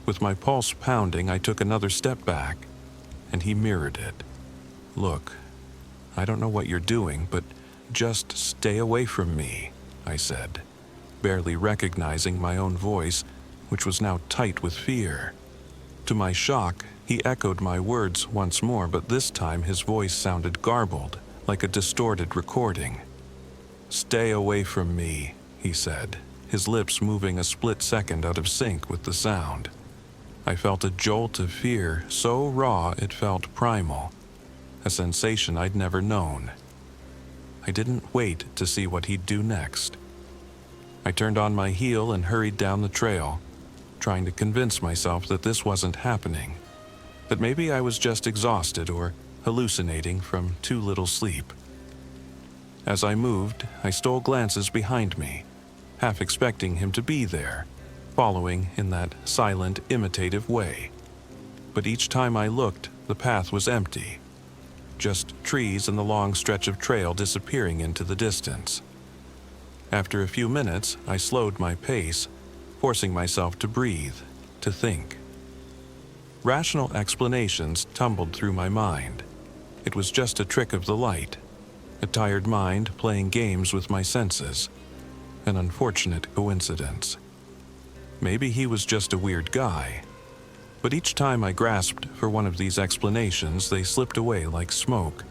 With my pulse pounding, I took another step back, and he mirrored it. "Look, I don't know what you're doing, but just stay away from me," I said, barely recognizing my own voice, which was now tight with fear. To my shock, he echoed my words once more, but this time his voice sounded garbled, like a distorted recording. "Stay away from me," he said, his lips moving a split second out of sync with the sound. I felt a jolt of fear so raw it felt primal, a sensation I'd never known. I didn't wait to see what he'd do next. I turned on my heel and hurried down the trail, trying to convince myself that this wasn't happening, that maybe I was just exhausted or hallucinating from too little sleep. As I moved, I stole glances behind me, half expecting him to be there, following in that silent, imitative way. But each time I looked, the path was empty, just trees and the long stretch of trail disappearing into the distance. After a few minutes, I slowed my pace, forcing myself to breathe, to think. Rational explanations tumbled through my mind. It was just a trick of the light, a tired mind playing games with my senses, an unfortunate coincidence. Maybe he was just a weird guy. But each time I grasped for one of these explanations, they slipped away like smoke,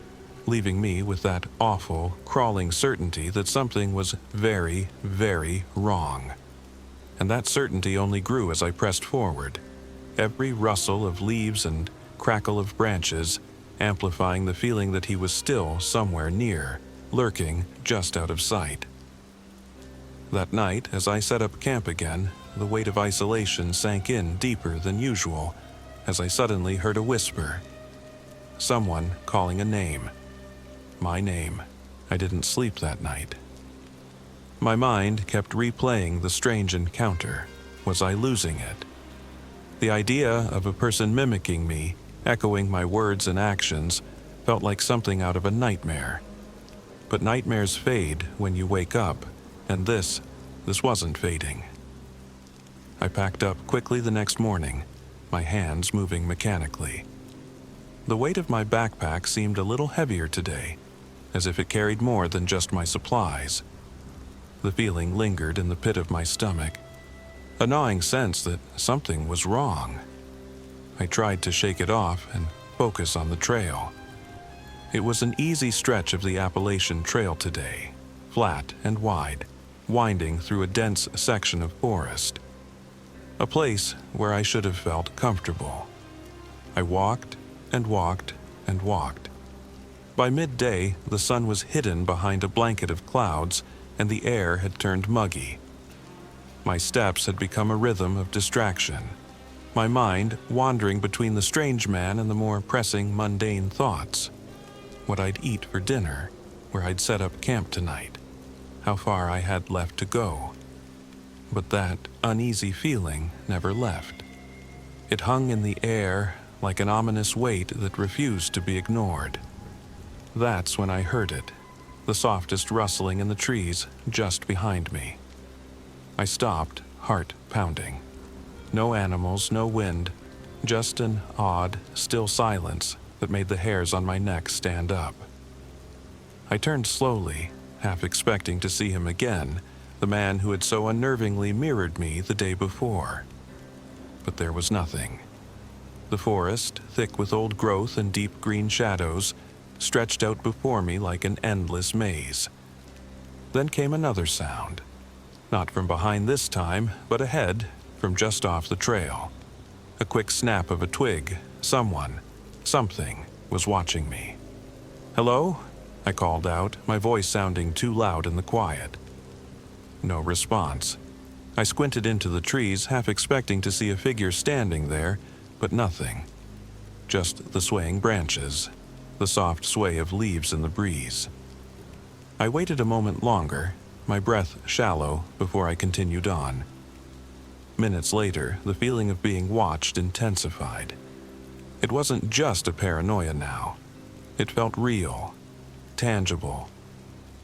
leaving me with that awful, crawling certainty that something was very, very wrong. And that certainty only grew as I pressed forward, every rustle of leaves and crackle of branches amplifying the feeling that he was still somewhere near, lurking just out of sight. That night, as I set up camp again, the weight of isolation sank in deeper than usual as I suddenly heard a whisper. Someone calling a name. My name. I didn't sleep that night. My mind kept replaying the strange encounter. Was I losing it? The idea of a person mimicking me, echoing my words and actions, felt like something out of a nightmare. But nightmares fade when you wake up, and this wasn't fading. I packed up quickly the next morning, my hands moving mechanically. The weight of my backpack seemed a little heavier today, as if it carried more than just my supplies. The feeling lingered in the pit of my stomach, a gnawing sense that something was wrong. I tried to shake it off and focus on the trail. It was an easy stretch of the Appalachian Trail today, flat and wide, winding through a dense section of forest. A place where I should have felt comfortable. I walked and walked and walked. By midday, the sun was hidden behind a blanket of clouds, and the air had turned muggy. My steps had become a rhythm of distraction, my mind wandering between the strange man and the more pressing, mundane thoughts. What I'd eat for dinner, where I'd set up camp tonight, how far I had left to go. But that uneasy feeling never left. It hung in the air like an ominous weight that refused to be ignored. That's when I heard it, the softest rustling in the trees just behind me. I stopped, heart pounding. No animals, no wind, just an odd, still silence that made the hairs on my neck stand up. I turned slowly, half expecting to see him again, the man who had so unnervingly mirrored me the day before. But there was nothing. The forest, thick with old growth and deep green shadows, stretched out before me like an endless maze. Then came another sound. Not from behind this time, but ahead, from just off the trail. A quick snap of a twig. Something was watching me. "Hello?" I called out, my voice sounding too loud in the quiet. No response. I squinted into the trees, half expecting to see a figure standing there, but nothing. Just the swaying branches, the soft sway of leaves in the breeze. I waited a moment longer, my breath shallow, before I continued on. Minutes later, the feeling of being watched intensified. It wasn't just a paranoia now. It felt real, tangible.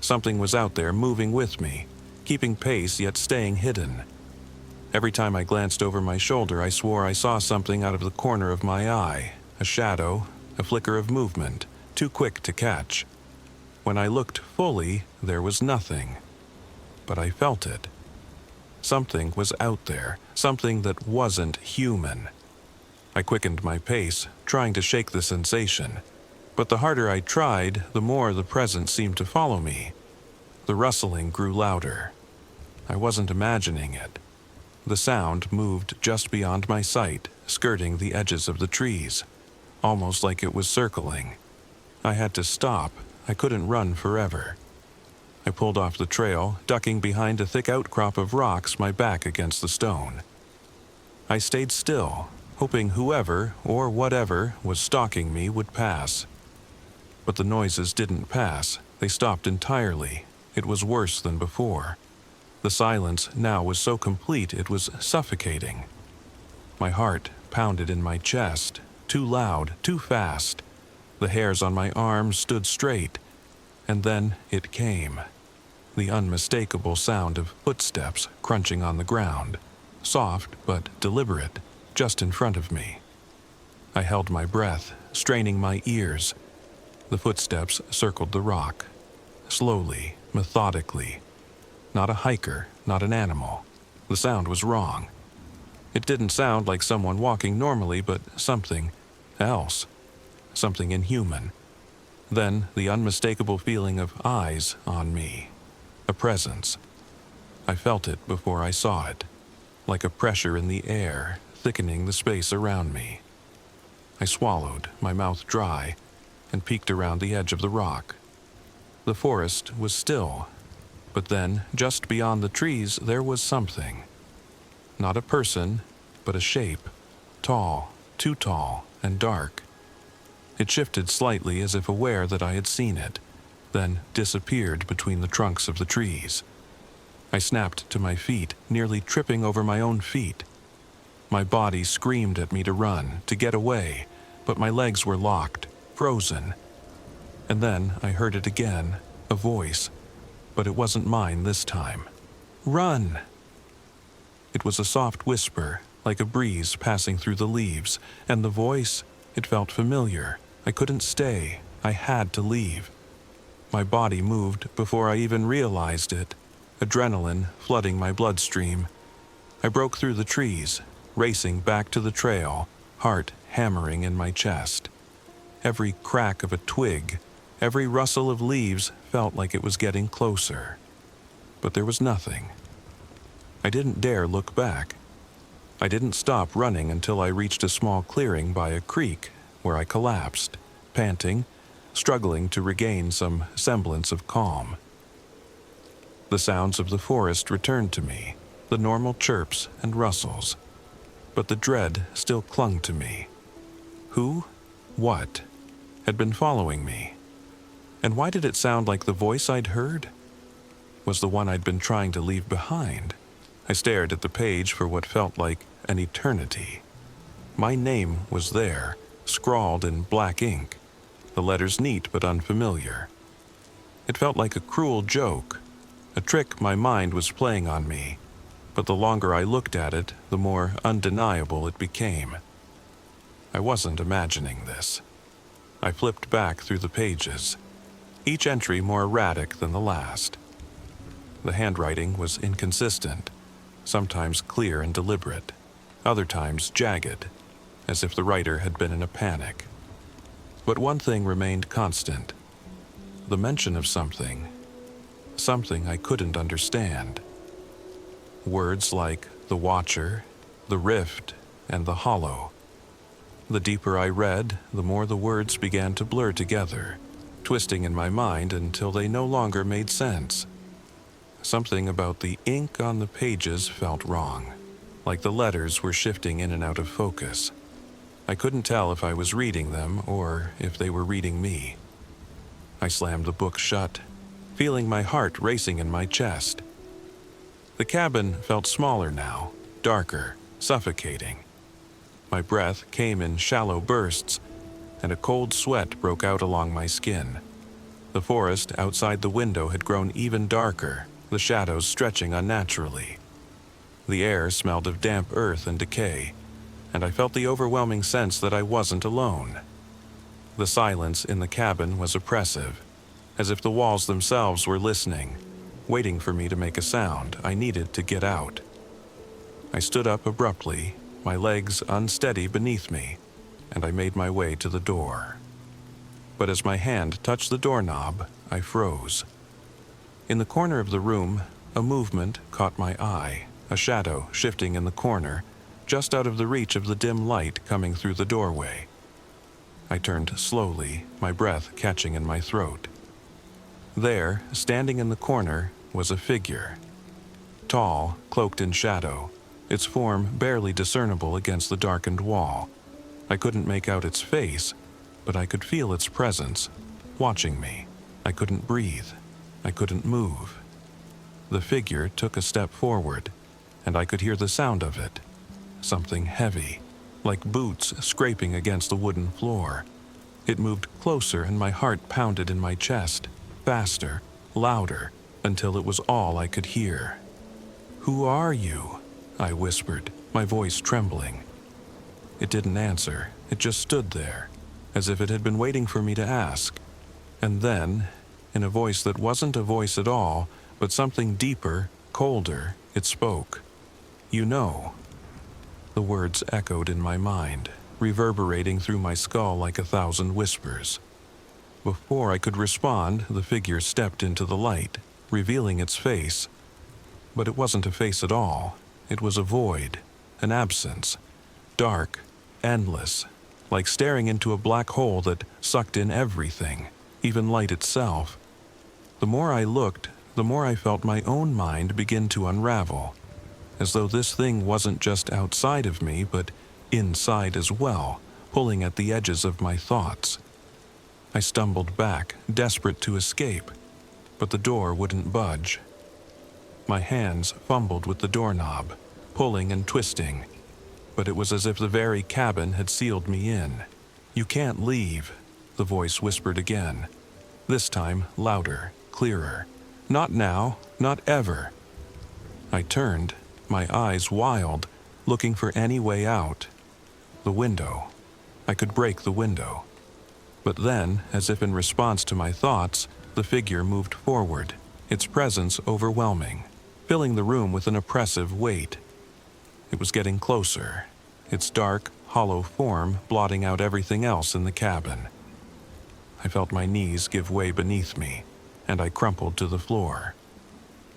Something was out there moving with me, keeping pace yet staying hidden. Every time I glanced over my shoulder, I swore I saw something out of the corner of my eye, a shadow, a flicker of movement, too quick to catch. When I looked fully, there was nothing. But I felt it. Something was out there, something that wasn't human. I quickened my pace, trying to shake the sensation. But the harder I tried, the more the presence seemed to follow me. The rustling grew louder. I wasn't imagining it. The sound moved just beyond my sight, skirting the edges of the trees, almost like it was circling. I had to stop. I couldn't run forever. I pulled off the trail, ducking behind a thick outcrop of rocks, my back against the stone. I stayed still, hoping whoever or whatever was stalking me would pass. But the noises didn't pass. They stopped entirely. It was worse than before. The silence now was so complete it was suffocating. My heart pounded in my chest, too loud, too fast. The hairs on my arms stood straight. And then it came. The unmistakable sound of footsteps crunching on the ground, soft but deliberate, just in front of me. I held my breath, straining my ears. The footsteps circled the rock, slowly, methodically. Not a hiker, not an animal. The sound was wrong. It didn't sound like someone walking normally, but something else, something inhuman. Then the unmistakable feeling of eyes on me, a presence. I felt it before I saw it, like a pressure in the air, thickening the space around me. I swallowed, my mouth dry, and peeked around the edge of the rock. The forest was still, but then, just beyond the trees, there was something. Not a person, but a shape, tall, too tall, and dark. It shifted slightly as if aware that I had seen it, then disappeared between the trunks of the trees. I snapped to my feet, nearly tripping over my own feet. My body screamed at me to run, to get away, but my legs were locked, frozen. And then I heard it again, a voice, but it wasn't mine this time. "Run!" It was a soft whisper, like a breeze passing through the leaves, and the voice, it felt familiar. I couldn't stay. I had to leave. My body moved before I even realized it, adrenaline flooding my bloodstream. I broke through the trees, racing back to the trail, heart hammering in my chest. Every crack of a twig, every rustle of leaves felt like it was getting closer. But there was nothing. I didn't dare look back. I didn't stop running until I reached a small clearing by a creek, where I collapsed, panting, struggling to regain some semblance of calm. The sounds of the forest returned to me, the normal chirps and rustles. But the dread still clung to me. Who, what, had been following me? And why did it sound like the voice I'd heard? Was the one I'd been trying to leave behind? I stared at the page for what felt like an eternity. My name was there, scrawled in black ink, the letters neat but unfamiliar. It felt like a cruel joke, a trick my mind was playing on me, but the longer I looked at it, the more undeniable it became. I wasn't imagining this. I flipped back through the pages, each entry more erratic than the last. The handwriting was inconsistent, sometimes clear and deliberate, other times jagged, as if the writer had been in a panic. But one thing remained constant: the mention of something I couldn't understand. Words like the Watcher, the Rift, and the Hollow. The deeper I read, the more the words began to blur together, twisting in my mind until they no longer made sense. Something about the ink on the pages felt wrong, like the letters were shifting in and out of focus. I couldn't tell if I was reading them or if they were reading me. I slammed the book shut, feeling my heart racing in my chest. The cabin felt smaller now, darker, suffocating. My breath came in shallow bursts, and a cold sweat broke out along my skin. The forest outside the window had grown even darker, the shadows stretching unnaturally. The air smelled of damp earth and decay, and I felt the overwhelming sense that I wasn't alone. The silence in the cabin was oppressive, as if the walls themselves were listening, waiting for me to make a sound I needed to get out. I stood up abruptly, my legs unsteady beneath me, and I made my way to the door. But as my hand touched the doorknob, I froze. In the corner of the room, a movement caught my eye, a shadow shifting in the corner, just out of the reach of the dim light coming through the doorway. I turned slowly, my breath catching in my throat. There, standing in the corner, was a figure. Tall, cloaked in shadow, its form barely discernible against the darkened wall. I couldn't make out its face, but I could feel its presence, watching me. I couldn't breathe. I couldn't move. The figure took a step forward, and I could hear the sound of it. Something heavy, like boots scraping against the wooden floor. It moved closer and my heart pounded in my chest, faster, louder, until it was all I could hear. "Who are you?" I whispered, my voice trembling. It didn't answer. It just stood there, as if it had been waiting for me to ask. And then, in a voice that wasn't a voice at all, but something deeper, colder, it spoke. "You know." The words echoed in my mind, reverberating through my skull like 1,000 whispers. Before I could respond, the figure stepped into the light, revealing its face. But it wasn't a face at all. It was a void, an absence, dark, endless, like staring into a black hole that sucked in everything, even light itself. The more I looked, the more I felt my own mind begin to unravel, as though this thing wasn't just outside of me, but inside as well, pulling at the edges of my thoughts. I stumbled back, desperate to escape, but the door wouldn't budge. My hands fumbled with the doorknob, pulling and twisting, but it was as if the very cabin had sealed me in. "You can't leave," the voice whispered again, this time louder, clearer. "Not now, not ever." I turned, my eyes wild, looking for any way out. The window. I could break the window. But then, as if in response to my thoughts, the figure moved forward, its presence overwhelming, filling the room with an oppressive weight. It was getting closer, its dark, hollow form blotting out everything else in the cabin. I felt my knees give way beneath me, and I crumpled to the floor.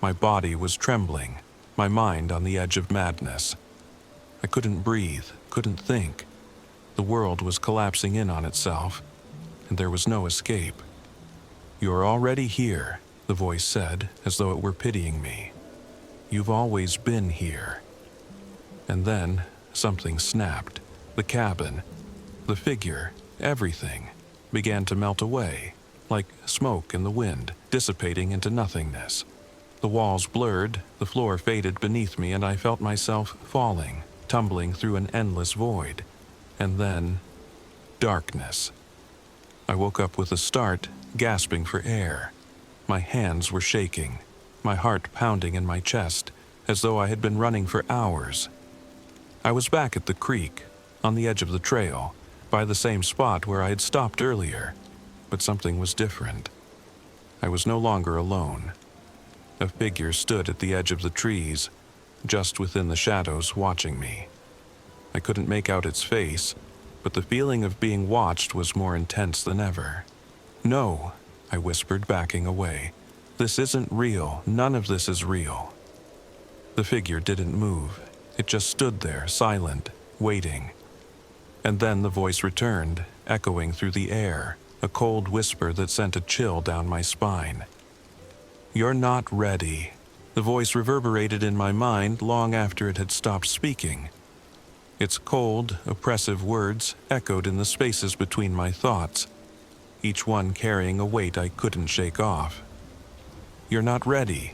My body was trembling, my mind on the edge of madness. I couldn't breathe, couldn't think. The world was collapsing in on itself, and there was no escape. "You're already here," the voice said, as though it were pitying me. "You've always been here." And then something snapped. The cabin, the figure, everything began to melt away, like smoke in the wind, dissipating into nothingness. The walls blurred, the floor faded beneath me, and I felt myself falling, tumbling through an endless void. And then, darkness. I woke up with a start, gasping for air. My hands were shaking, my heart pounding in my chest, as though I had been running for hours. I was back at the creek, on the edge of the trail, by the same spot where I had stopped earlier, but something was different. I was no longer alone. A figure stood at the edge of the trees, just within the shadows, watching me. I couldn't make out its face, but the feeling of being watched was more intense than ever. "No," I whispered, backing away. "This isn't real. None of this is real." The figure didn't move. It just stood there, silent, waiting. And then the voice returned, echoing through the air, a cold whisper that sent a chill down my spine. "You're not ready." The voice reverberated in my mind long after it had stopped speaking. Its cold, oppressive words echoed in the spaces between my thoughts, each one carrying a weight I couldn't shake off. "You're not ready."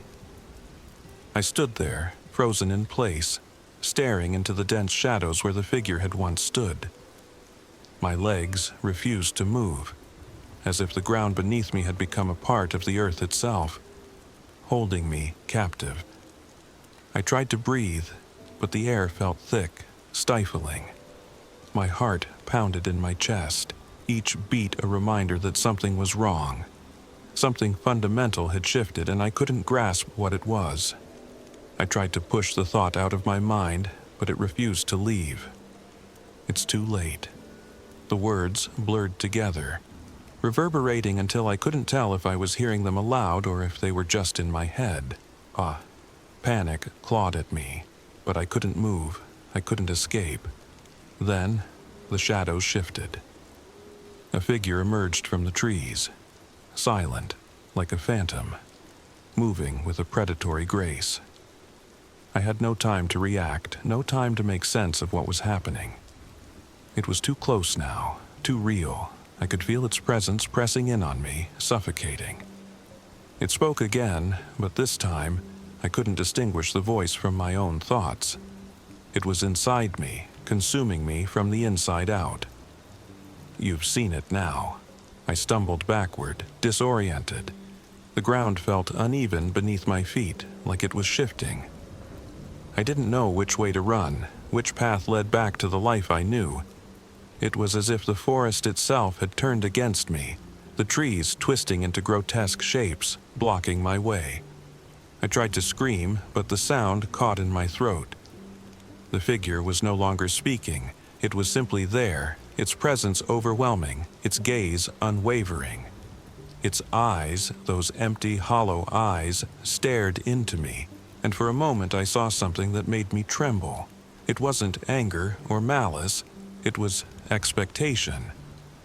I stood there, frozen in place, staring into the dense shadows where the figure had once stood. My legs refused to move, as if the ground beneath me had become a part of the earth itself, holding me captive. I tried to breathe, but the air felt thick, stifling. My heart pounded in my chest, each beat a reminder that something was wrong. Something fundamental had shifted, and I couldn't grasp what it was. I tried to push the thought out of my mind, but it refused to leave. It's too late. The words blurred together, reverberating until I couldn't tell if I was hearing them aloud or if they were just in my head. Panic clawed at me, but I couldn't move. I couldn't escape. Then, the shadows shifted. A figure emerged from the trees, silent, like a phantom, moving with a predatory grace. I had no time to react, no time to make sense of what was happening. It was too close now, too real. I could feel its presence pressing in on me, suffocating. It spoke again, but this time, I couldn't distinguish the voice from my own thoughts. It was inside me, consuming me from the inside out. "You've seen it now." I stumbled backward, disoriented. The ground felt uneven beneath my feet, like it was shifting. I didn't know which way to run, which path led back to the life I knew. It was as if the forest itself had turned against me, the trees twisting into grotesque shapes, blocking my way. I tried to scream, but the sound caught in my throat. The figure was no longer speaking. It was simply there, its presence overwhelming, its gaze unwavering. Its eyes, those empty, hollow eyes, stared into me, and for a moment I saw something that made me tremble. It wasn't anger or malice, it was expectation.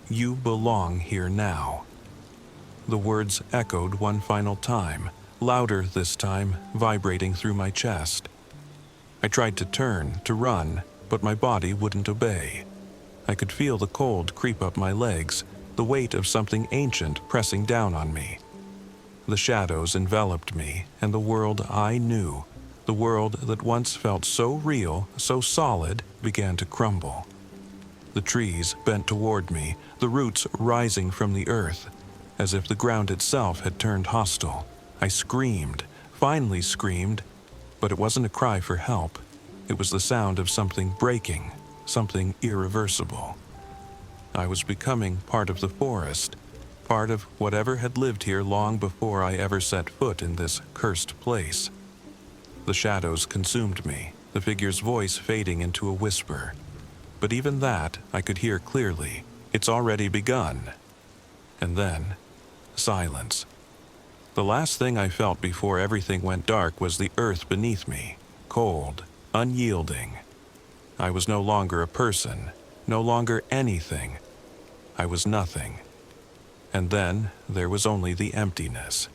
"You belong here now." The words echoed one final time, louder this time, vibrating through my chest. I tried to turn, to run, but my body wouldn't obey. I could feel the cold creep up my legs, the weight of something ancient pressing down on me. The shadows enveloped me, and the world I knew, the world that once felt so real, so solid, began to crumble. The trees bent toward me, the roots rising from the earth, as if the ground itself had turned hostile. I screamed, finally screamed, but it wasn't a cry for help. It was the sound of something breaking, something irreversible. I was becoming part of the forest, part of whatever had lived here long before I ever set foot in this cursed place. The shadows consumed me, the figure's voice fading into a whisper. But even that I could hear clearly. "It's already begun." And then, silence. The last thing I felt before everything went dark was the earth beneath me, cold, unyielding. I was no longer a person, no longer anything. I was nothing. And then there was only the emptiness.